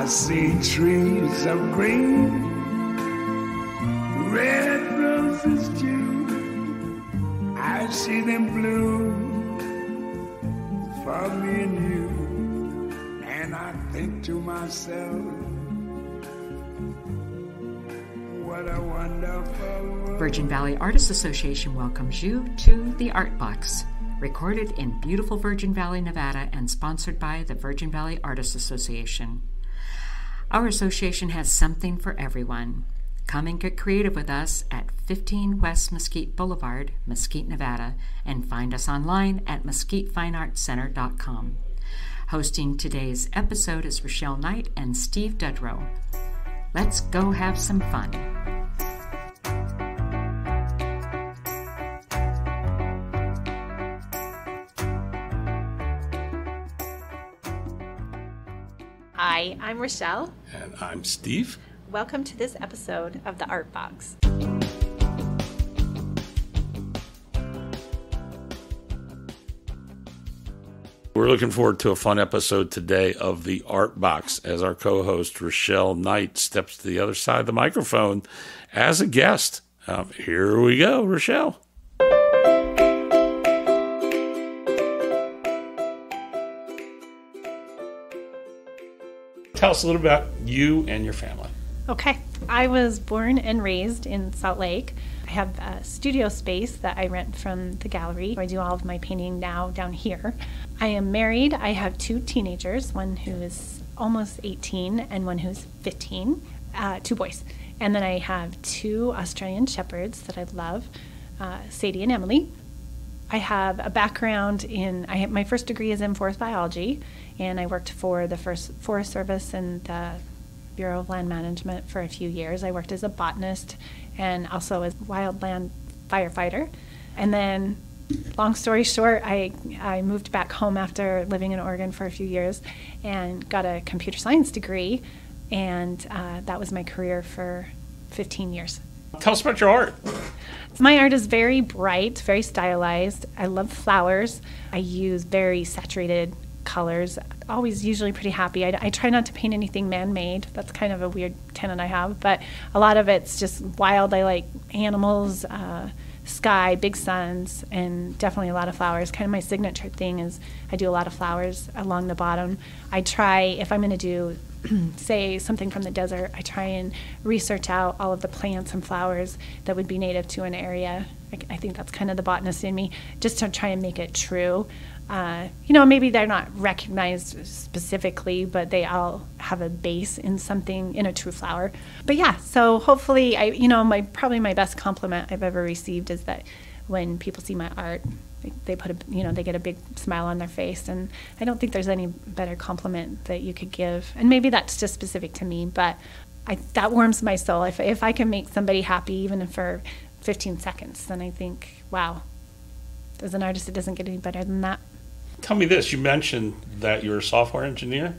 see trees of green, red roses too. I see them bloom for me and you. And I think to myself, what a wonderful world. Virgin Valley Artists Association welcomes you to The Art Box, recorded in beautiful Virgin Valley, Nevada, and sponsored by the Virgin Valley Artists Association. Our association has something for everyone. Come and get creative with us at 15 West Mesquite Boulevard, Mesquite, Nevada, and find us online at mesquitefineartscenter.com. Hosting today's episode is Rachelle Knight and Steve Dudrow. Let's go have some fun. Hi, I'm Rachelle. And I'm Steve. Welcome to this episode of The Art Box. We're looking forward to a fun episode today of The Art Box as our co-host Rachelle Knight steps to the other side of the microphone as a guest. Here we go, Rachelle. Tell us a little about you and your family. Okay, I was born and raised in Salt Lake. I have a studio space that I rent from the gallery. I do all of my painting now down here. I am married. I have two teenagers, one who is almost 18 and one who's 15, two boys. And then I have two Australian Shepherds that I love, Sadie and Emily. I have a background in, my first degree is in forest biology, and I worked for the Forest Service and the Bureau of Land Management for a few years. I worked as a botanist and also as wildland firefighter. And then, long story short, I moved back home after living in Oregon for a few years and got a computer science degree, and that was my career for 15 years. Tell us about your art. My art is very bright, very stylized. I love flowers. I use very saturated colors, always usually pretty happy. I try not to paint anything man-made. That's kind of a weird tenet I have, but a lot of it's just wild. I like animals, sky, big suns, and definitely a lot of flowers. Kind of my signature thing is I do a lot of flowers along the bottom. I try, if I'm going to do say something from the desert, I try and research out all of the plants and flowers that would be native to an area. I think that's kind of the botanist in me, just to try and make it true. Maybe they're not recognized specifically, but they all have a base in something, in a true flower. But yeah, so hopefully, probably my best compliment I've ever received is that when people see my art, they get a big smile on their face, and I don't think there's any better compliment that you could give. And maybe that's just specific to me, but that warms my soul. If I can make somebody happy, even for 15 seconds, then I think, wow, as an artist, it doesn't get any better than that. Tell me this. You mentioned that you're a software engineer.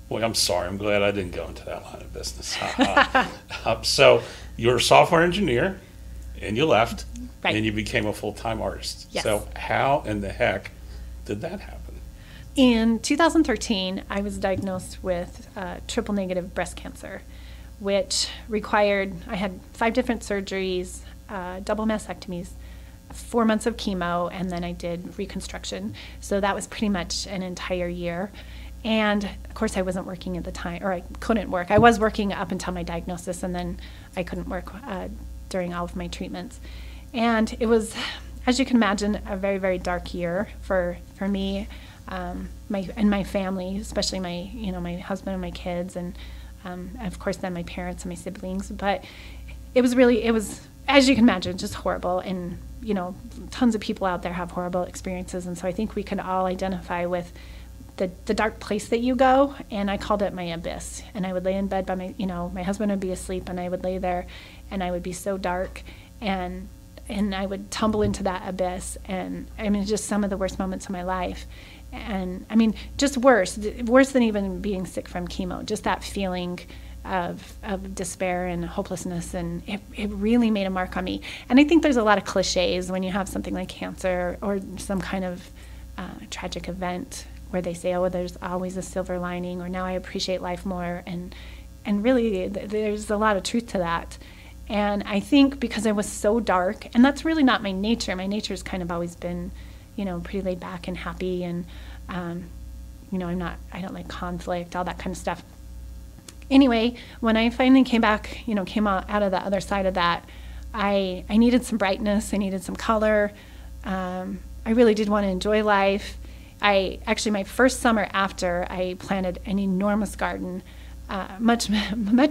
Well, I'm sorry. I'm glad I didn't go into that line of business. So you're a software engineer, and you left, right, and you became a full-time artist. Yes. So how in the heck did that happen? In 2013, I was diagnosed with triple-negative breast cancer, which required, I had 5 different surgeries, double mastectomies, 4 months of chemo, and then I did reconstruction. So that was pretty much an entire year. And of course I wasn't working at the time, or I couldn't work. I was working up until my diagnosis, and then I couldn't work during all of my treatments. And it was, as you can imagine, a very, very dark year for me, my family, especially my husband and my kids, and of course then my parents and my siblings. But it was, as you can imagine, just horrible. And tons of people out there have horrible experiences, and so I think we can all identify with the dark place that you go. And I called it my abyss. And I would lay in bed by my husband would be asleep, and I would lay there, and I would be so dark, and I would tumble into that abyss. And just some of the worst moments of my life. And just worse than even being sick from chemo, just that feeling of despair and hopelessness, and it really made a mark on me. And I think there's a lot of cliches when you have something like cancer or some kind of tragic event where they say, oh, there's always a silver lining, or now I appreciate life more. And really, there's a lot of truth to that. And I think because I was so dark, and that's really not my nature. My nature's kind of always been, pretty laid back and happy, and I don't like conflict, all that kind of stuff. Anyway, when I finally came back, came out of the other side of that, I needed some brightness, I needed some color. I really did want to enjoy life. My first summer after, I planted an enormous garden, much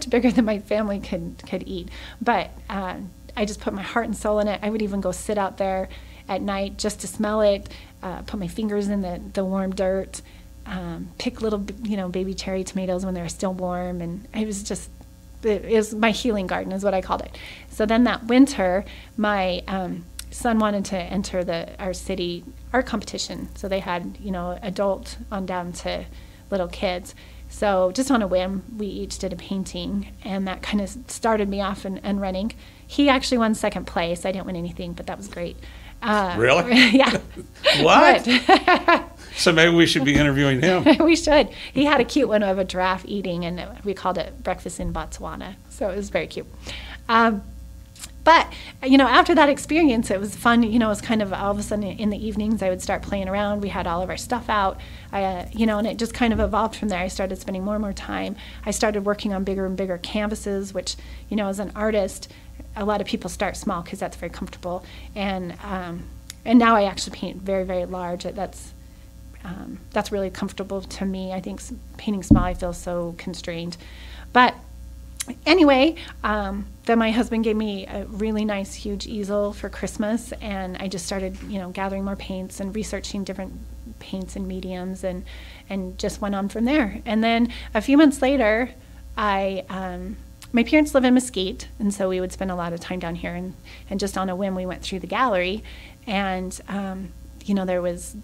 bigger than my family could eat. But I just put my heart and soul in it. I would even go sit out there at night just to smell it, put my fingers in the warm dirt, pick little baby cherry tomatoes when they were still warm, and it was my healing garden is what I called it. So then that winter, my son wanted to enter our city art competition. So they had adult on down to little kids. So just on a whim, we each did a painting, and that kind of started me off and running. He actually won second place. I didn't win anything, but that was great. Really? Yeah. What? So maybe we should be interviewing him. We should. He had a cute one of a giraffe eating, and we called it Breakfast in Botswana. So it was very cute. But, after that experience, it was fun. It was kind of all of a sudden in the evenings, I would start playing around. We had all of our stuff out, and it just kind of evolved from there. I started spending more and more time. I started working on bigger and bigger canvases, which, as an artist, a lot of people start small because that's very comfortable. And now I actually paint very, very large. That's really comfortable to me. I think painting small, I feel so constrained. But anyway, then my husband gave me a really nice, huge easel for Christmas, and I just started, gathering more paints and researching different paints and mediums, and just went on from there. And then a few months later, my parents live in Mesquite, and so we would spend a lot of time down here, and just on a whim, we went through the gallery, and, there was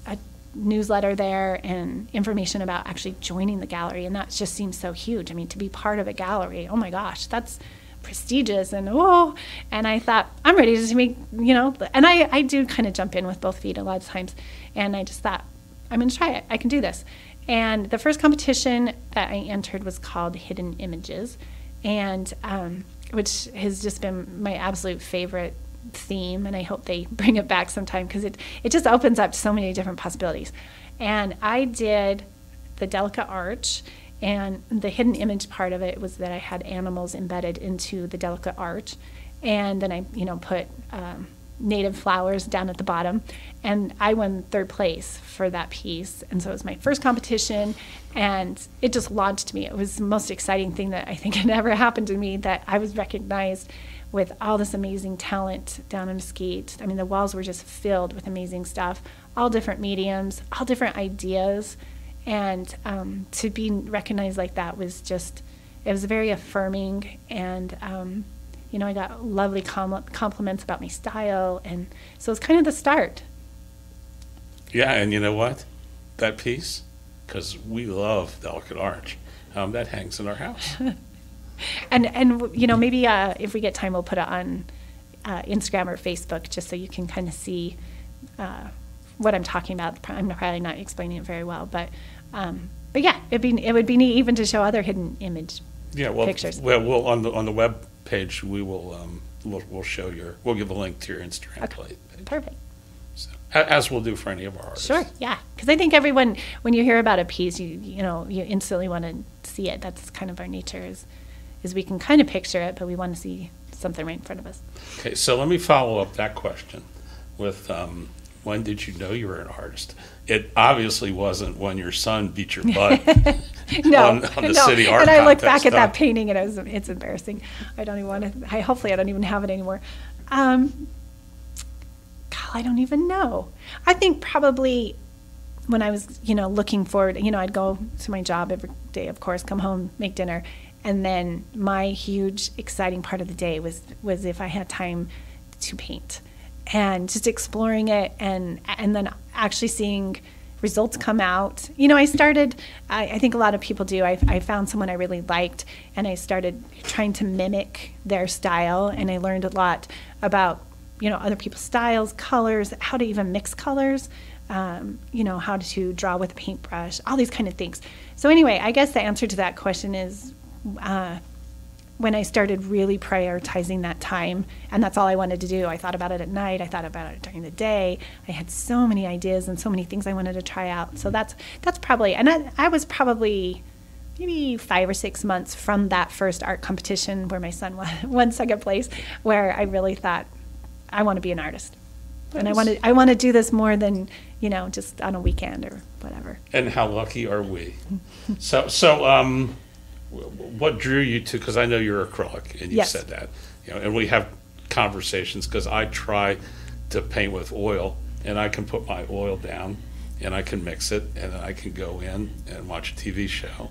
a newsletter there and information about actually joining the gallery, and that just seems so huge. I mean, to be part of a gallery, oh my gosh, that's prestigious, and I thought, I'm ready to make, and I do kind of jump in with both feet a lot of times, and I just thought, I'm going to try it. I can do this. And the first competition that I entered was called Hidden Images, and which has just been my absolute favorite theme, and I hope they bring it back sometime because it just opens up so many different possibilities. And I did the delicate arch, and the hidden image part of it was that I had animals embedded into the delicate arch, and then I put native flowers down at the bottom, and I won third place for that piece. And so it was my first competition, and it just launched me. It was the most exciting thing that I think had ever happened to me, that I was recognized with all this amazing talent down in Mesquite. I mean, the walls were just filled with amazing stuff, all different mediums, all different ideas. And to be recognized like that was just, it was very affirming. And, I got lovely compliments about my style. And so it's kind of the start. Yeah, and you know what? That piece, because we love Delicate Arch, that hangs in our house. And maybe if we get time, we'll put it on Instagram or Facebook, just so you can kind of see what I'm talking about. I'm probably not explaining it very well, but yeah, it would be neat even to show other hidden image pictures. Well, we'll on the web page we will we'll show we'll give a link to your Instagram page. Perfect. So, as we'll do for any of our artists. Sure, yeah, because I think everyone, when you hear about a piece, you instantly want to see it. That's kind of our nature is we can kind of picture it, but we want to see something right in front of us. Okay, so let me follow up that question with when did you know you were an artist? It obviously wasn't when your son beat your butt on the city art and I look contest, back at that painting, and it's embarrassing. I don't even want to. Hopefully I don't even have it anymore. God, I don't even know. I think probably when I was looking forward, I'd go to my job every day, of course, come home, make dinner. And then my huge exciting part of the day was if I had time to paint, and just exploring it, and then actually seeing results come out. I started, I think a lot of people do, I found someone I really liked, and I started trying to mimic their style, and I learned a lot about other people's styles, colors, how to even mix colors. how to draw with a paintbrush, all these kind of things. So anyway, I guess the answer to that question is when I started really prioritizing that time, and that's all I wanted to do. I thought about it at night. I thought about it during the day. I had so many ideas and so many things I wanted to try out. So that's probably, and I was probably maybe 5 or 6 months from that first art competition where my son won second place, where I really thought, I want to be an artist. And I want to do this more than, just on a weekend or whatever. And how lucky are we? So what drew you to, because I know you're acrylic, and you Yes. said that, and we have conversations because I try to paint with oil, and I can put my oil down, and I can mix it, and then I can go in and watch a TV show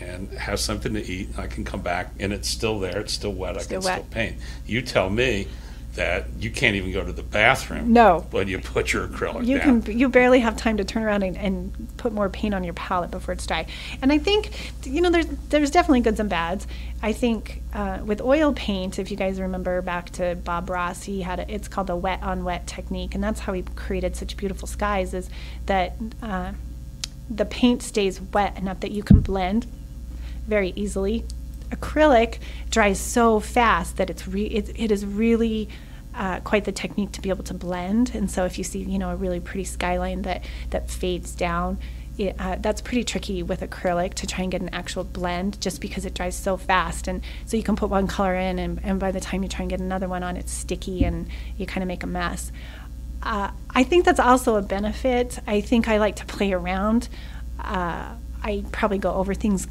and have something to eat, and I can come back, and it's still there, it's still wet, I can still paint. You tell me that you can't even go to the bathroom No. when you put your acrylic down. You barely have time to turn around and put more paint on your palette before it's dry. And I think, there's definitely goods and bads. I think with oil paint, if you guys remember back to Bob Ross, it's called the wet on wet technique, and that's how he created such beautiful skies, is that the paint stays wet enough that you can blend very easily. Acrylic dries so fast that it is really quite the technique to be able to blend. And so if you see a really pretty skyline that fades down, that's pretty tricky with acrylic to try and get an actual blend, just because it dries so fast. And so you can put one color in, and by the time you try and get another one on, it's sticky and you kind of make a mess. I think that's also a benefit. I think I like to play around. I probably go over things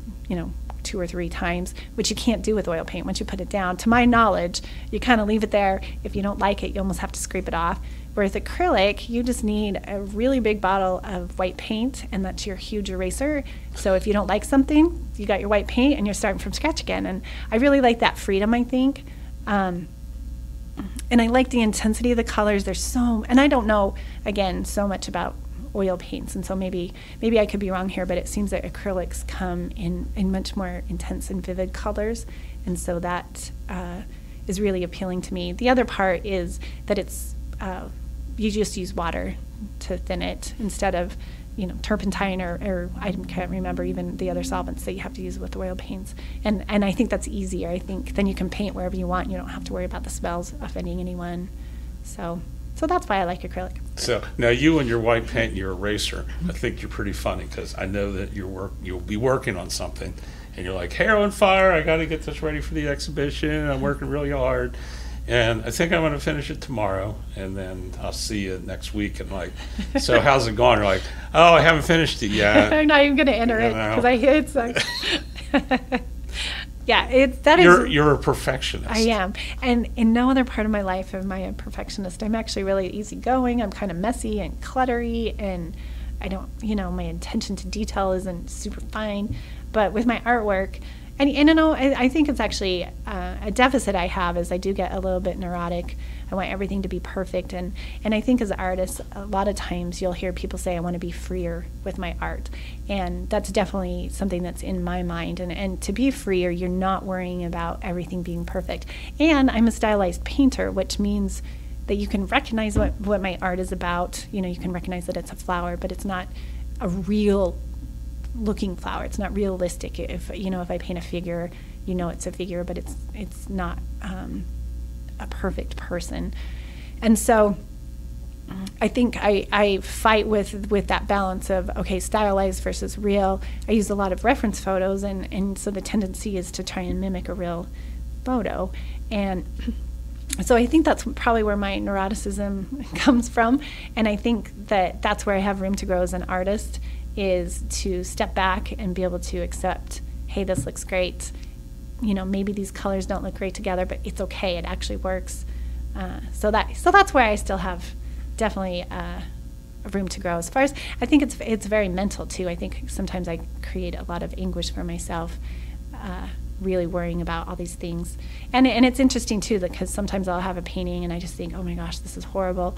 2 or 3 times, which you can't do with oil paint. Once you put it down, to my knowledge, you kind of leave it there. If you don't like it, you almost have to scrape it off. Whereas acrylic, you just need a really big bottle of white paint, and that's your huge eraser. So if you don't like something, you got your white paint and you're starting from scratch again. And I really like that freedom, I think. And I like the intensity of the colors. And I don't know, again, so much about oil paints, and so maybe I could be wrong here, but it seems that acrylics come in much more intense and vivid colors, and so that is really appealing to me. The other part is that it's you just use water to thin it instead of turpentine or I can't remember even the other solvents that you have to use with oil paints, and I think that's easier. I think then you can paint wherever you want. You don't have to worry about the smells offending anyone. So that's why I like acrylic. So now you and your white paint and your eraser, I think you're pretty funny, because I know that you'll be working on something, and you're like, hair on fire, I got to get this ready for the exhibition, I'm working really hard, and I think I'm going to finish it tomorrow, and then I'll see you next week, and like, so how's it going? You're like, oh, I haven't finished it yet. I'm not even going to enter it because I hate it sucks. Yeah, you're a perfectionist. I am, and in no other part of my life am I a perfectionist. I'm actually really easygoing. I'm kind of messy and cluttery, and I don't, my attention to detail isn't super fine. But with my artwork, and I think it's actually a deficit I have, is I do get a little bit neurotic. I want everything to be perfect, and I think as artists, a lot of times you'll hear people say, I want to be freer with my art, and that's definitely something that's in my mind, and to be freer, you're not worrying about everything being perfect. And I'm a stylized painter, which means that you can recognize what my art is about. You can recognize that it's a flower, but it's not a real looking flower. It's not realistic. If I paint a figure, it's a figure, but it's not a perfect person. And so I think I fight with that balance of, okay, stylized versus real. I use a lot of reference photos, and so the tendency is to try and mimic a real photo. And so I think that's probably where my neuroticism comes from, and I think that's where I have room to grow as an artist, is to step back and be able to accept, hey, this looks great. Maybe these colors don't look great together, but it's okay. It actually works. So that's where I still have definitely room to grow. As far as, I think it's very mental too. I think sometimes I create a lot of anguish for myself, really worrying about all these things. And it's interesting too, because sometimes I'll have a painting and I just think, oh my gosh, this is horrible.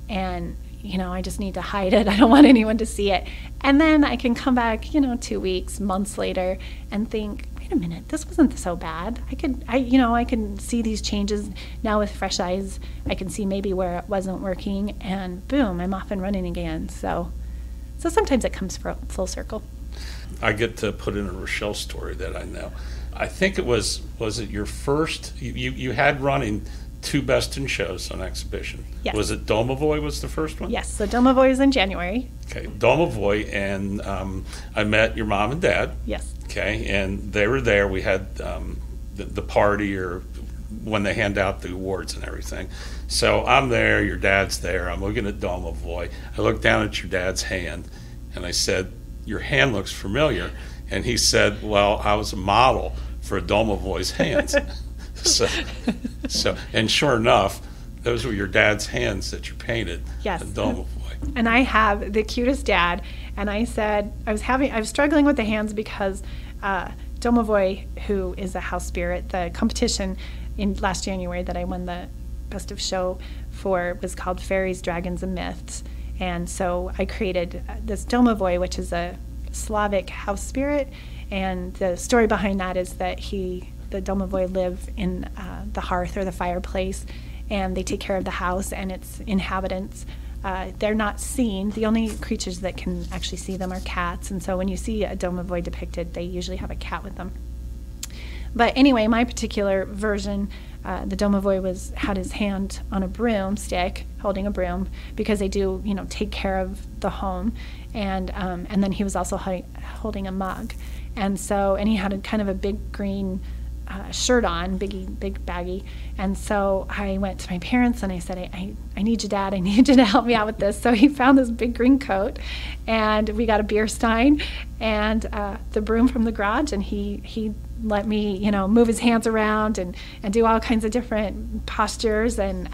And I just need to hide it. I don't want anyone to see it. And then I can come back, 2 weeks, months later, and think, wait a minute, this wasn't so bad. I can see these changes now with fresh eyes. I can see maybe where it wasn't working, and boom, I'm off and running again. So sometimes it comes full circle. I get to put in a Rachelle story that I know. I think it was it your first, you had running 2 Best in shows on exhibition. Yes. Was it Domovoy was the first one? Yes, so Domovoy is in January. Okay, Domovoy, and I met your mom and dad. Yes. Okay, and they were there. We had the party, or when they hand out the awards and everything. So I'm there, your dad's there, I'm looking at Domovoy. I look down at your dad's hand, and I said, your hand looks familiar. And he said, well, I was a model for Domovoy's hands. So, and sure enough, those were your dad's hands that you painted. Yes. At Domovoy. And I have the cutest dad. And I said, I was struggling with the hands because Domovoy, who is a house spirit, the competition in last January that I won the Best of Show for was called Fairies, Dragons, and Myths. And so I created this Domovoy, which is a Slavic house spirit. And the story behind that is that the Domovoy live in the hearth or the fireplace, and they take care of the house and its inhabitants. They're not seen. The only creatures that can actually see them are cats. And so when you see a Domovoy depicted, they usually have a cat with them. But anyway, my particular version, the Domovoy had his hand on a broomstick, holding a broom, because they do, take care of the home, and then he was also holding a mug, and he had kind of a big green shirt on, big baggy, and so I went to my parents and I said, I need you, Dad, I need you to help me out with this. So he found this big green coat, and we got a beer stein and the broom from the garage, and he let me, move his hands around and do all kinds of different postures, and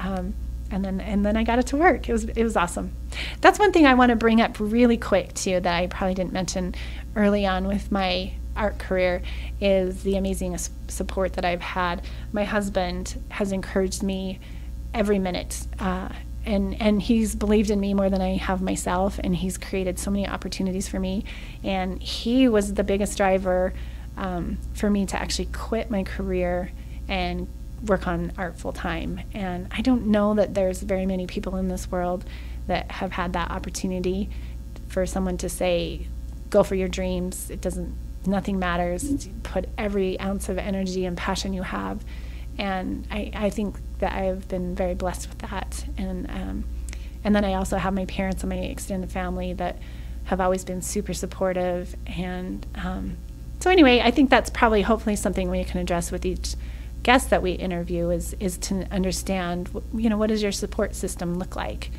then I got it to work. It was awesome. That's one thing I want to bring up really quick too that I probably didn't mention early on with my art career is the amazing support that I've had. My husband has encouraged me every minute, and he's believed in me more than I have myself, and he's created so many opportunities for me, and he was the biggest driver for me to actually quit my career and work on art full time. And I don't know that there's very many people in this world that have had that opportunity for someone to say, go for your dreams. Nothing matters. Put every ounce of energy and passion you have. And I think that I've been very blessed with that. And then I also have my parents and my extended family that have always been super supportive. And so anyway, I think that's probably hopefully something we can address with each guest that we interview is to understand, what does your support system look like?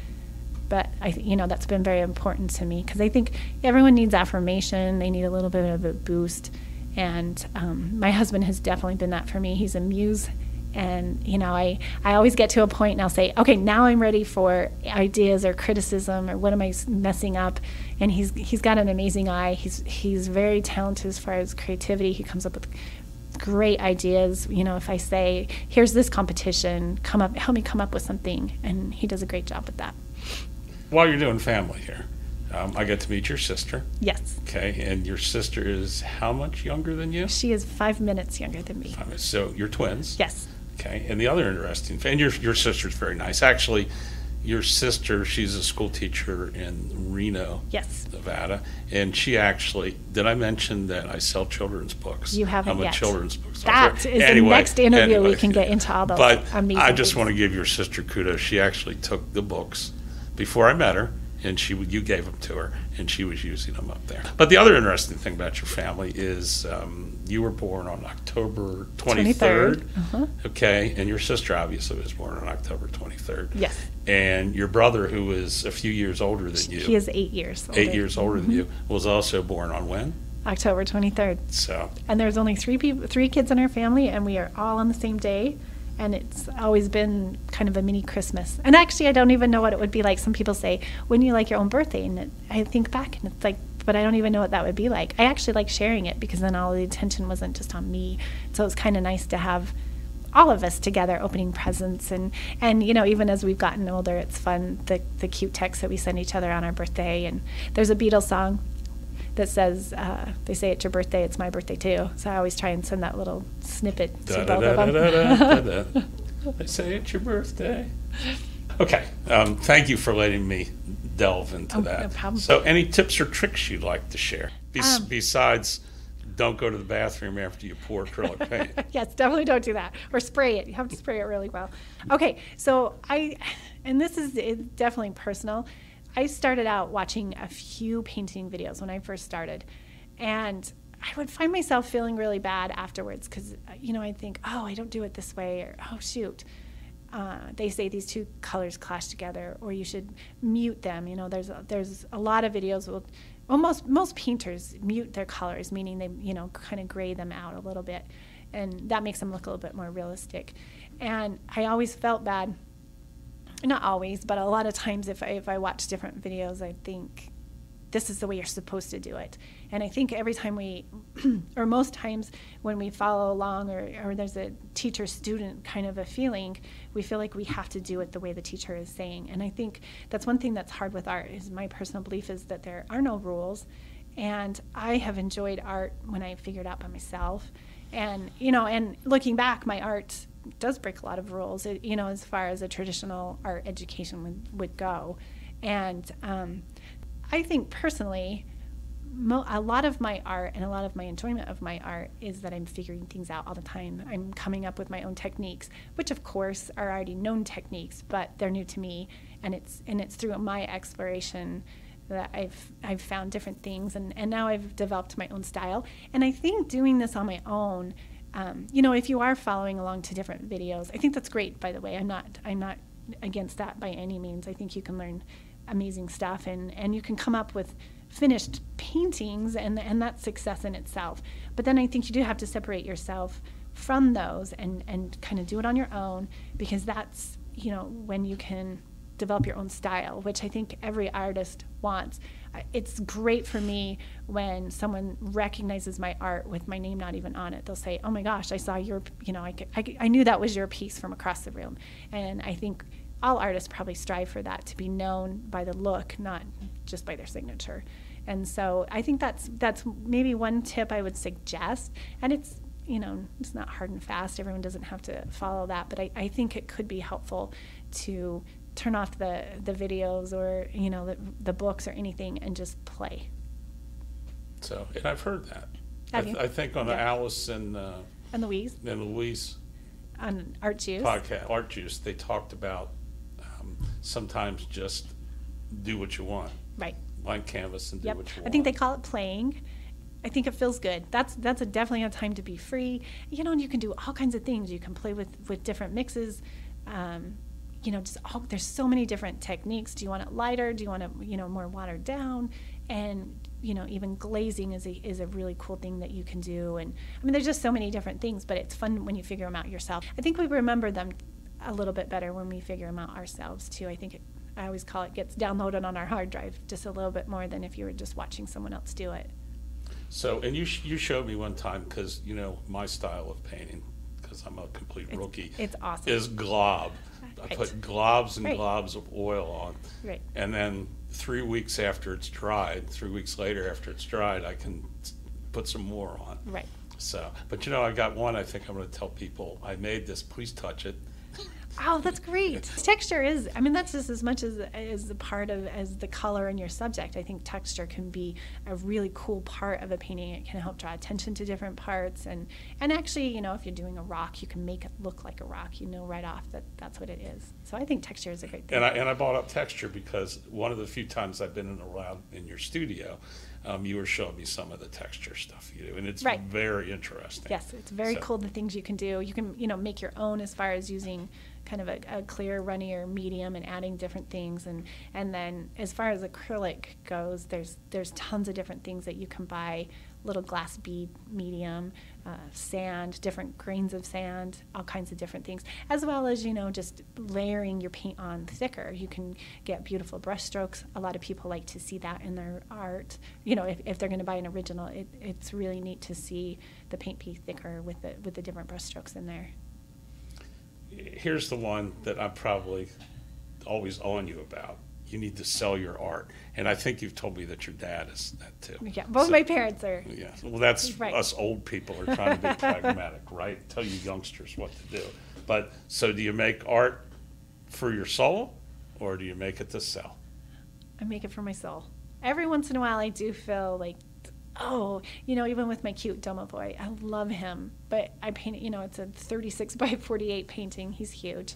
But that's been very important to me, because I think everyone needs affirmation. They need a little bit of a boost, and my husband has definitely been that for me. He's a muse, and I always get to a point and I'll say, okay, now I'm ready for ideas or criticism, or what am I messing up? And he's got an amazing eye. He's very talented as far as creativity. He comes up with great ideas. If I say, here's this competition, help me come up with something, and he does a great job with that. While you're doing family here, I get to meet your sister. Yes. Okay, and your sister is how much younger than you? She is 5 minutes younger than me. 5 minutes. So you're twins? Yes. Okay, and the other interesting thing, and your sister's very nice. Actually, your sister, she's a school teacher in Reno, yes, Nevada, and she actually, did I mention that I sell children's books? You haven't yet. I'm a yet. children's book author. That is the next interview we can get into all those amazing I just things. want to give your sister kudos. She actually took the books before I met her, and you gave them to her, and she was using them up there. But the other interesting thing about your family is you were born on October 23rd. Uh-huh. Okay, and your sister obviously was born on October 23rd. Yes. And your brother, who is a few years older than you. He is 8 years older. 8 years older than you, was also born on when? October 23rd. So. And there's only three kids in our family, and we are all on the same day. And it's always been kind of a mini Christmas. And actually, I don't even know what it would be like. Some people say, wouldn't you like your own birthday? And I think back, and it's like, but I don't even know what that would be like. I actually like sharing it, because then all the attention wasn't just on me. So it's kind of nice to have all of us together opening presents. And even as we've gotten older, it's fun, the cute texts that we send each other on our birthday. And there's a Beatles song that says, they say it's your birthday, it's my birthday too. So I always try and send that little snippet to both of them. They say it's your birthday. Okay, thank you for letting me delve into that. No problem. So any tips or tricks you'd like to share? Besides, don't go to the bathroom after you pour acrylic paint. Yes, definitely don't do that. Or spray it. You have to spray it really well. Okay, so and this is definitely personal. I started out watching a few painting videos when I first started. And I would find myself feeling really bad afterwards because, I'd think, oh, I don't do it this way, or, oh, shoot. They say these two colors clash together, or you should mute them. There's a lot of videos. Most painters mute their colors, meaning they kind of gray them out a little bit, and that makes them look a little bit more realistic. And I always felt bad. Not always, but a lot of times if I watch different videos, I think this is the way you're supposed to do it. And I think every time or most times when we follow along or there's a teacher-student kind of a feeling, we feel like we have to do it the way the teacher is saying. And I think that's one thing that's hard with art, is my personal belief is that there are no rules. And I have enjoyed art when I figured it out by myself. And, and looking back, my art does break a lot of rules, as far as a traditional art education would go. And I think personally, a lot of my art and a lot of my enjoyment of my art is that I'm figuring things out all the time. I'm coming up with my own techniques, which of course are already known techniques, but they're new to me, and it's through my exploration that I've found different things, and now I've developed my own style. And I think doing this on my own, if you are following along to different videos, I think that's great, by the way. I'm not against that by any means. I think you can learn amazing stuff, and you can come up with finished paintings, and that's success in itself. But then I think you do have to separate yourself from those and kind of do it on your own, because that's when you can develop your own style, which I think every artist wants. It's great for me when someone recognizes my art with my name not even on it. They'll say, oh my gosh, I saw your, I knew that was your piece from across the room. And I think all artists probably strive for that, to be known by the look, not just by their signature. And so I think that's maybe one tip I would suggest. And it's not hard and fast. Everyone doesn't have to follow that. But I think it could be helpful to turn off the videos or the books or anything and just play. So, and I've heard that. I think on the Yeah. Alice and Louise on Art Juice podcast, Art Juice, they talked about sometimes just do what you want. Right. Blank canvas and do what you want. I think they call it playing. I think it feels good. That's definitely a time to be free. And you can do all kinds of things. You can play with different mixes. There's so many different techniques. Do you want it lighter? Do you want it, more watered down? And even glazing is a really cool thing that you can do. And there's just so many different things, but it's fun when you figure them out yourself. I think we remember them a little bit better when we figure them out ourselves too. I think I always call it gets downloaded on our hard drive just a little bit more than if you were just watching someone else do it. So, and you showed me one time, because my style of painting, because I'm a complete rookie, it's awesome, is glob. I Right. put globs and Right. globs of oil on. Right. And then 3 weeks after it's dried, 3 weeks later after it's dried, I can put some more on. Right. So, but I got one I think I'm going to tell people, I made this, please touch it. Oh, that's great. Texture is, that's just as much as a part of as the color in your subject. I think texture can be a really cool part of a painting. It can help draw attention to different parts. And actually, if you're doing a rock, you can make it look like a rock. Right off that that's what it is. So I think texture is a great thing. And I brought up texture because one of the few times I've been around in your studio, you were showing me some of the texture stuff you do, and it's Right. very interesting. Yes, it's very cool, the things you can do. You can, make your own as far as using kind of a clear, runnier medium and adding different things. And then as far as acrylic goes, there's tons of different things that you can buy, little glass bead medium, sand, different grains of sand, all kinds of different things, as well as, just layering your paint on thicker. You can get beautiful brush strokes. A lot of people like to see that in their art. If they're going to buy an original, it's really neat to see the paint be thicker with the different brush strokes in there. Here's the one that I'm probably always on you about, you need to sell your art. And I think you've told me that your dad is that too. Yeah, both my parents are. Yeah, well, that's right. Us old people are trying to be pragmatic, right? Tell you youngsters what to do. But so do you make art for your soul, or do you make it to sell? I make it for my soul. Every once in a while I do feel like, oh, even with my cute Domovoy, I love him, but I paint it, it's a 36 by 48 painting. He's huge,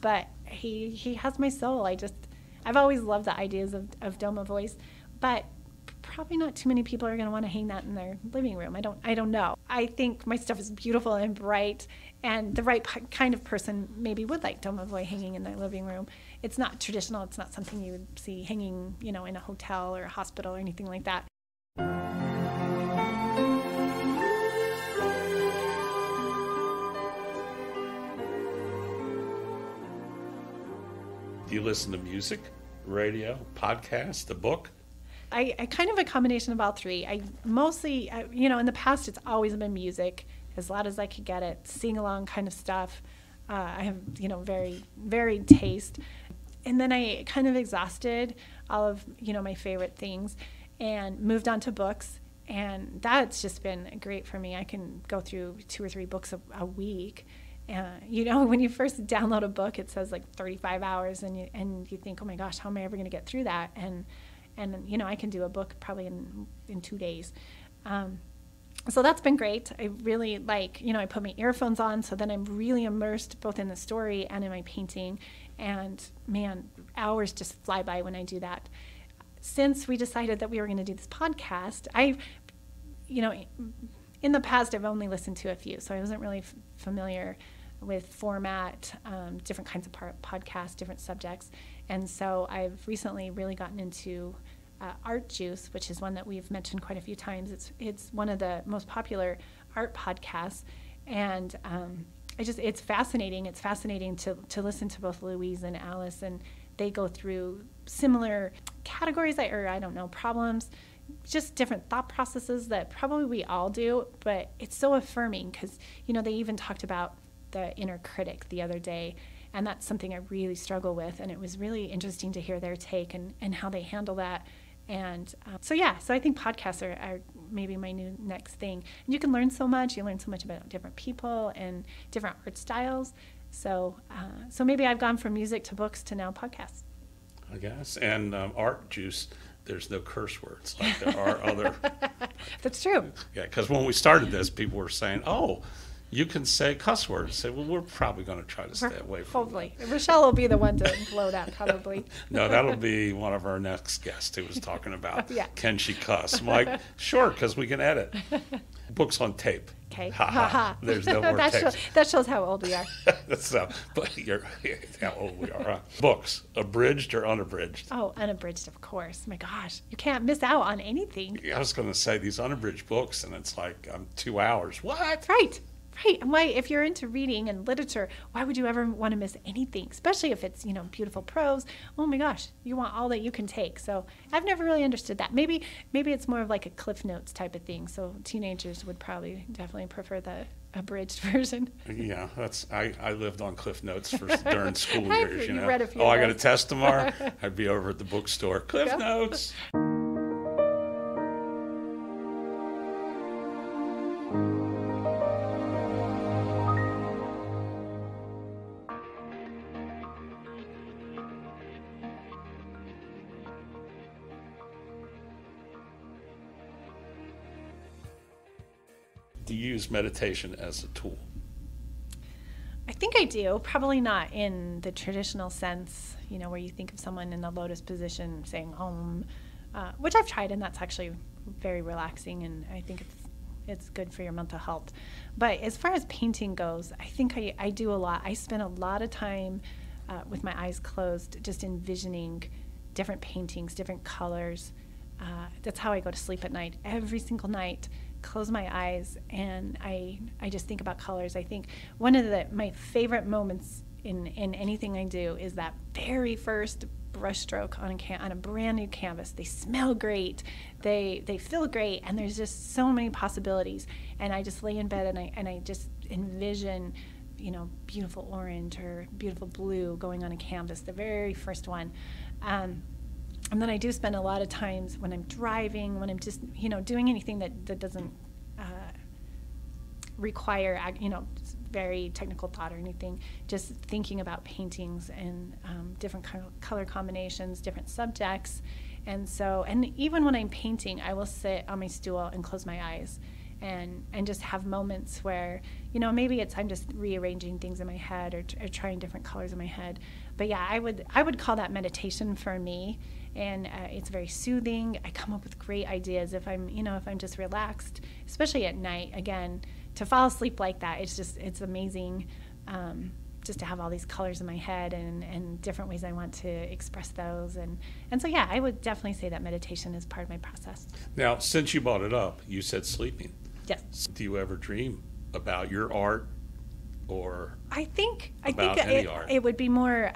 but he has my soul. I've always loved the ideas of Domovoys, but probably not too many people are going to want to hang that in their living room. I don't know. I think my stuff is beautiful and bright, and the right kind of person maybe would like Domovoy hanging in their living room. It's not traditional. It's not something you would see hanging, in a hotel or a hospital or anything like that. Do you listen to music, radio, podcast, a book? I kind of a combination of all three. I mostly, in the past, it's always been music, as loud as I could get it, sing-along kind of stuff. I have, very varied taste. And then I kind of exhausted all of, my favorite things and moved on to books. And that's just been great for me. I can go through 2 or 3 books a week. When you first download a book, it says like 35 hours, and you think, oh my gosh, how am I ever going to get through that? And I can do a book probably in 2 days. So that's been great. I really like, I put my earphones on, so then I'm really immersed both in the story and in my painting. And man, hours just fly by when I do that. Since we decided that we were going to do this podcast, in the past, I've only listened to a few, so I wasn't really familiar with format, different kinds of podcasts, different subjects. And so I've recently really gotten into Art Juice, which is one that we've mentioned quite a few times. It's one of the most popular art podcasts, and it's fascinating. It's fascinating to listen to both Louise and Alice, and they go through similar categories, problems, just different thought processes that probably we all do, but it's so affirming because, they even talked about the inner critic the other day, and that's something I really struggle with, and it was really interesting to hear their take and how they handle that. And so I think podcasts are maybe my new next thing. And you can learn so much. You learn so much about different people and different art styles. So maybe I've gone from music to books to now podcasts. I guess. And Art Juice, there's no curse words like there are other. That's true. Yeah, because when we started this, people were saying, oh, you can say cuss words. Say, well, we're probably going to try to stay away from hopefully. That. Rachelle will be the one to blow that, probably. No, that'll be one of our next guests who was talking about, yeah. Can she cuss? I'm like, sure, because we can edit. Books on tape. Okay. Ha ha. There's no more tape. That shows how old we are. But you're how old we are. Huh? Books, abridged or unabridged? Oh, unabridged, of course. My gosh, you can't miss out on anything. I was going to say these unabridged books, and it's like 2 hours. What? Right. Right. And why, if you're into reading and literature, why would you ever want to miss anything? Especially if it's, beautiful prose. Oh my gosh, you want all that you can take. So I've never really understood that. Maybe it's more of like a Cliff Notes type of thing. So teenagers would probably definitely prefer the abridged version. Yeah, I lived on Cliff Notes during school years. You read a few. I got a test tomorrow. I'd be over at the bookstore. Cliff Notes. Do you use meditation as a tool? I think I do. Probably not in the traditional sense, where you think of someone in the lotus position saying Om, which I've tried, and that's actually very relaxing, and I think it's good for your mental health. But as far as painting goes, I think I do a lot. I spend a lot of time with my eyes closed, just envisioning different paintings, different colors. That's how I go to sleep at night. Every single night, close my eyes, and I just think about colors. I think one of my favorite moments in anything I do is that very first brushstroke on a brand new canvas. They smell great, they feel great, and there's just so many possibilities. And I just lay in bed and I just envision, beautiful orange or beautiful blue going on a canvas, the very first one. And then I do spend a lot of times when I'm driving, when I'm just, doing anything that doesn't require, very technical thought or anything, just thinking about paintings and different color combinations, different subjects. And even when I'm painting, I will sit on my stool and close my eyes and just have moments where, maybe I'm just rearranging things in my head or trying different colors in my head. But yeah, I would call that meditation for me. And it's very soothing. I come up with great ideas if I'm just relaxed, especially at night. Again, to fall asleep like that, it's amazing. Just to have all these colors in my head and different ways I want to express those. And so, yeah, I would definitely say that meditation is part of my process. Now, since you brought it up, you said sleeping. Yes. Do you ever dream about your art or I think any art? It would be more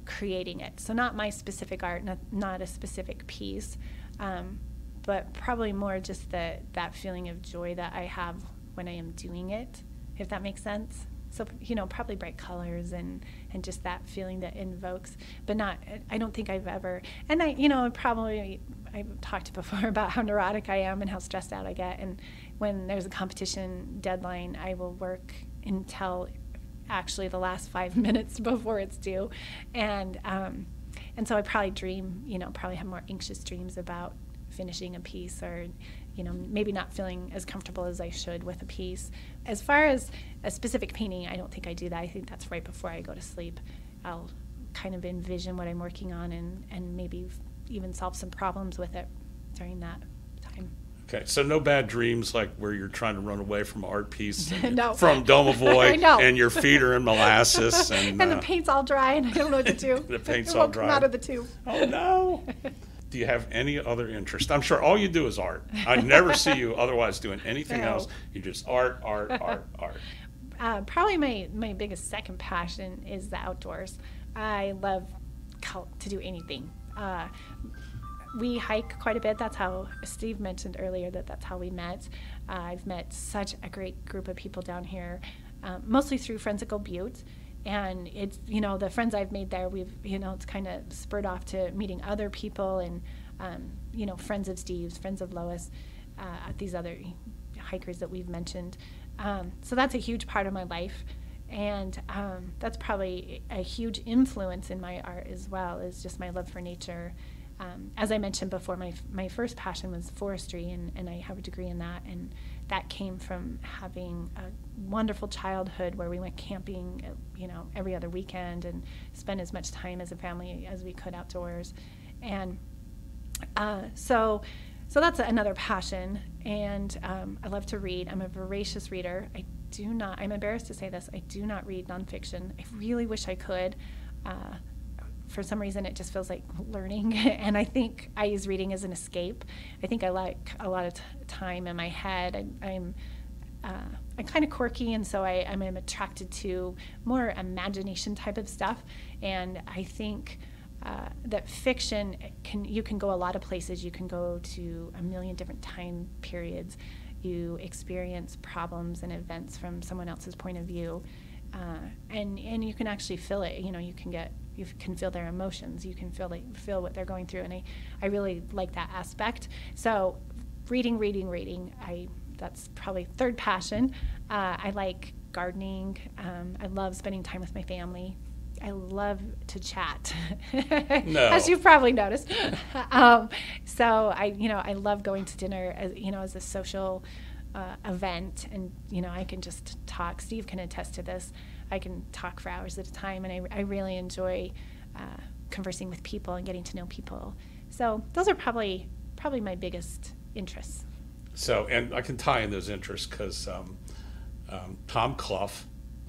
creating it. So not my specific art, not a specific piece, but probably more just that feeling of joy that I have when I am doing it, if that makes sense. So, probably bright colors and just that feeling that invokes, but I don't think I've ever, and I've talked before about how neurotic I am and how stressed out I get. And when there's a competition deadline, I will work until actually the last 5 minutes before it's due. And so I probably probably have more anxious dreams about finishing a piece or, maybe not feeling as comfortable as I should with a piece. As far as a specific painting, I don't think I do that. I think that's right before I go to sleep. I'll kind of envision what I'm working on and maybe even solve some problems with it during that time. Okay, so no bad dreams like where you're trying to run away from an art piece no. from Domovoy and your feet are in molasses. And the paint's all dry and I don't know what to do. The paint's all dry. Come out of the tube. Oh, no. Do you have any other interest? I'm sure all you do is art. I never see you otherwise doing anything else. You just art. Probably my biggest second passion is the outdoors. I love to do anything. We hike quite a bit. That's how Steve mentioned earlier that's how we met. I've met such a great group of people down here, mostly through Friends at Gold Butte. And it's, the friends I've made there, it's kind of spurred off to meeting other people and, friends of Steve's, friends of Lois, these other hikers that we've mentioned. So that's a huge part of my life. And that's probably a huge influence in my art as well, is just my love for nature. As I mentioned before, my first passion was forestry, and I have a degree in that. And that came from having a wonderful childhood where we went camping, every other weekend and spent as much time as a family as we could outdoors. And so that's another passion. And I love to read. I'm a voracious reader. I'm embarrassed to say this, I do not read nonfiction. I really wish I could. For some reason, it just feels like learning, and I think I use reading as an escape. I think I like a lot of time in my head. I'm kind of quirky, and so I'm attracted to more imagination type of stuff. And I think that fiction you can go a lot of places. You can go to a million different time periods. You experience problems and events from someone else's point of view, and you can actually feel it. You can feel their emotions. You can feel what they're going through, and I really like that aspect. So, reading. That's probably third passion. I like gardening. I love spending time with my family. I love to chat, as you've probably noticed. So I love going to dinner as a social event, and I can just talk. Steve can attest to this. I can talk for hours at a time, and I really enjoy conversing with people and getting to know people. So those are probably my biggest interests. So, and I can tie in those interests because Tom Clough,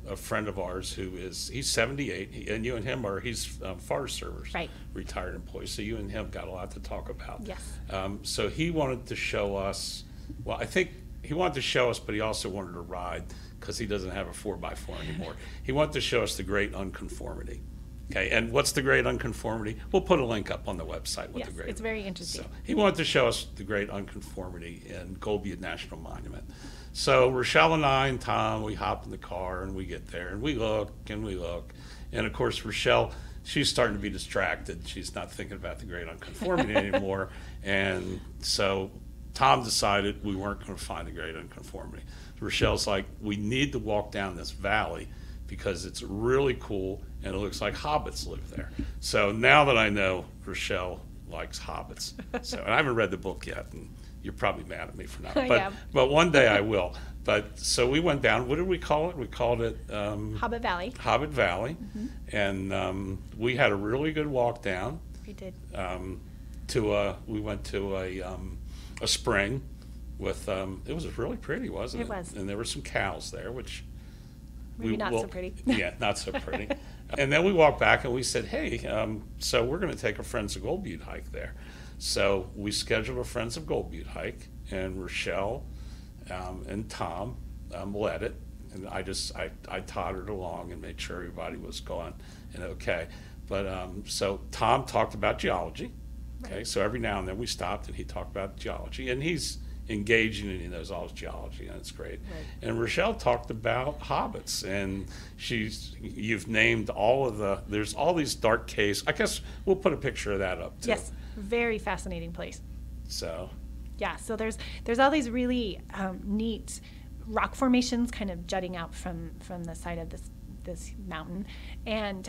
a friend of ours he's 78, and you and him he's Forest Service, right, retired employee. So you and him got a lot to talk about. Yes. So he wanted to show us. Well, I think he wanted to show us, but he also wanted to ride because he doesn't have a 4x4 anymore. He wanted to show us the great unconformity. Okay, and what's the great unconformity? We'll put a link up on the website. Yes, it's very interesting. So he wanted to show us the great unconformity in Gold Butte National Monument. So Rachelle and I and Tom, we hop in the car and we get there and we look. And of course, Rachelle, she's starting to be distracted. She's not thinking about the great unconformity anymore. And so Tom decided we weren't going to find the great unconformity. Rachelle's like, we need to walk down this valley because it's really cool and it looks like hobbits live there. So now that I know Rachelle likes hobbits, so and I haven't read the book yet, and you're probably mad at me for not. But one day I will. But so we went down. What did we call it? We called it Hobbit Valley. Hobbit Valley, and we had a really good walk down. We did. We went to a spring with it was really pretty, wasn't it? It was. And there were some cows there, which maybe not so pretty. Yeah, not so pretty. And then we walked back and we said, hey, so we're going to take a Friends of Gold Butte hike there. So we scheduled a Friends of Gold Butte hike, and Rachelle and Tom led it. And I tottered along and made sure everybody was going and okay. But so Tom talked about geology. Okay, so every now and then we stopped and he talked about geology, and he's engaging and he knows all his geology, and it's great. Right. And Rachelle talked about hobbits, and you've named there's all these dark caves. I guess we'll put a picture of that up too. Yes, very fascinating place. So yeah, so there's all these really neat rock formations kind of jutting out from the side of this mountain, and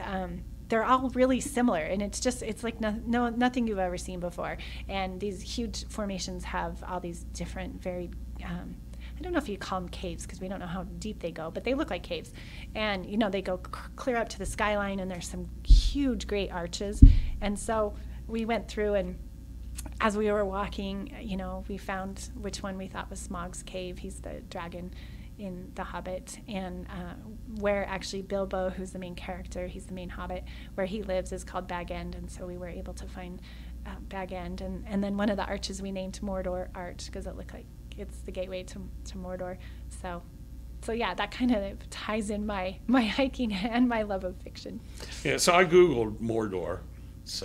they're all really similar, and it's like nothing you've ever seen before. And these huge formations have all these different, very I don't know if you call them caves because we don't know how deep they go, but they look like caves. And they go clear up to the skyline, and there's some huge, great arches. And so we went through, and as we were walking, we found which one we thought was Smaug's cave. He's the dragon in The Hobbit, and where actually Bilbo, who's the main character, he's the main hobbit, where he lives is called Bag End, and so we were able to find Bag End, and then one of the arches we named Mordor Arch because it looked like it's the gateway to Mordor. So yeah, that kind of ties in my hiking and my love of fiction. Yeah, so I Googled Mordor.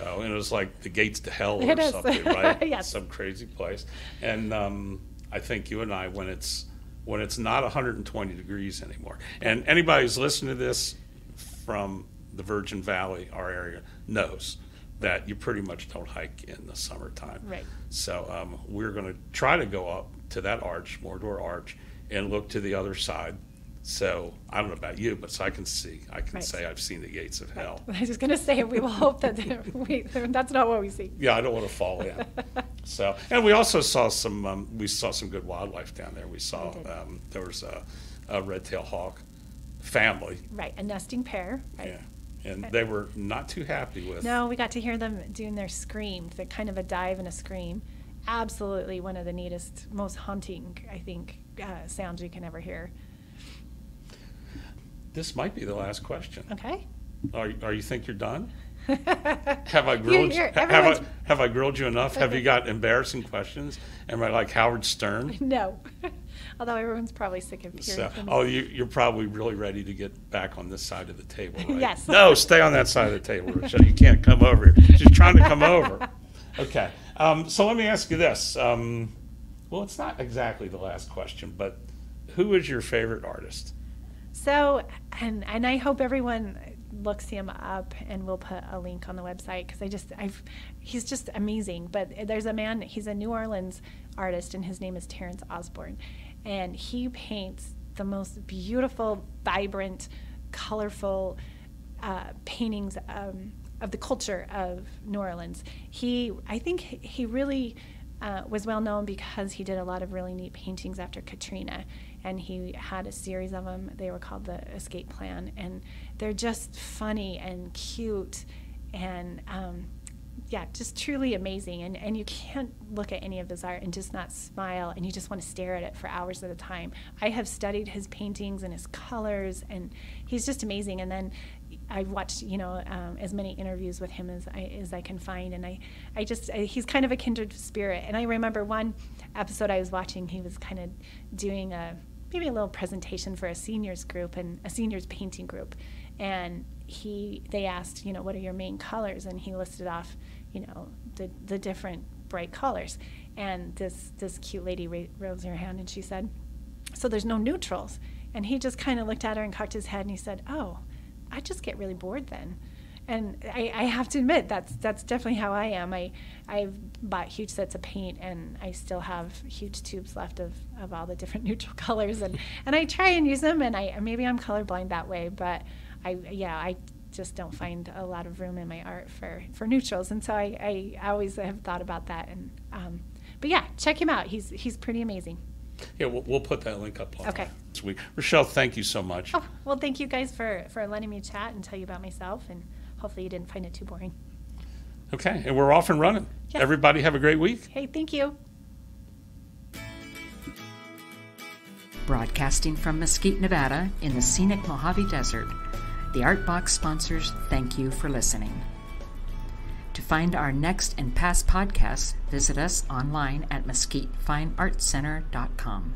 And it was like the gates to hell or something, right? Yes. Some crazy place. And I think you and I, when it's not 120 degrees anymore. And anybody who's listening to this from the Virgin Valley, our area, knows that you pretty much don't hike in the summertime. Right. So we're going to try to go up to that arch, Mordor Arch, and look to the other side. So I don't know about you, but so I can say I've seen the gates of hell. I was just going to say, we will hope that that's not what we see. Yeah, I don't want to fall in. So, and we also saw some good wildlife down there. We saw there was a red-tailed hawk family. Right, a nesting pair. Right. Yeah, and they were not too happy with. No, we got to hear them doing their scream. They're kind of a dive and a scream. Absolutely one of the neatest, most haunting, I think, sounds you can ever hear. This might be the last question. Okay. Are you think you're done? Have I grilled? Have I grilled you enough? Have you got embarrassing questions? Am I like Howard Stern? No. Although everyone's probably sick of hearing from me. You're probably really ready to get back on this side of the table, right? Yes. No, stay on that side of the table, Rachelle. You can't come over here. She's trying to come over. Okay. So let me ask you this. Well, it's not exactly the last question, but who is your favorite artist? So, and I hope everyone looks him up, and we'll put a link on the website because he's just amazing. But there's a man, he's a New Orleans artist, and his name is Terrence Osborne, and he paints the most beautiful, vibrant, colorful paintings of the culture of New Orleans. I think he really was well known because he did a lot of really neat paintings after Katrina, and he had a series of them. They were called the Escape Plan, and they're just funny and cute and just truly amazing. And you can't look at any of his art and just not smile, and you just want to stare at it for hours at a time. I have studied his paintings and his colors, and he's just amazing. And then I've watched, as many interviews with him as I can find, and he's kind of a kindred spirit. And I remember one episode I was watching, he was kind of doing maybe a little presentation for a seniors group and a seniors painting group, and they asked, what are your main colors, and he listed off, the different bright colors, and this cute lady rose her hand and she said, so there's no neutrals, and he just kind of looked at her and cocked his head and he said, oh, I just get really bored then. And I have to admit, that's definitely how I am. I've bought huge sets of paint, and I still have huge tubes left of all the different neutral colors, and I try and use them, and maybe I'm colorblind that way, but I just don't find a lot of room in my art for neutrals, and so I always have thought about that. And but yeah, check him out. He's pretty amazing. Yeah, we'll put that link up on Okay. this week. Rachelle, thank you so much. Oh, well, thank you guys for letting me chat and tell you about myself, and hopefully you didn't find it too boring. Okay, and we're off and running. Yes. Everybody have a great week. Hey, thank you. Broadcasting from Mesquite, Nevada, in the scenic Mojave Desert, the Art Box sponsors thank you for listening. To find our next and past podcasts, visit us online at mesquitefineartcenter.com.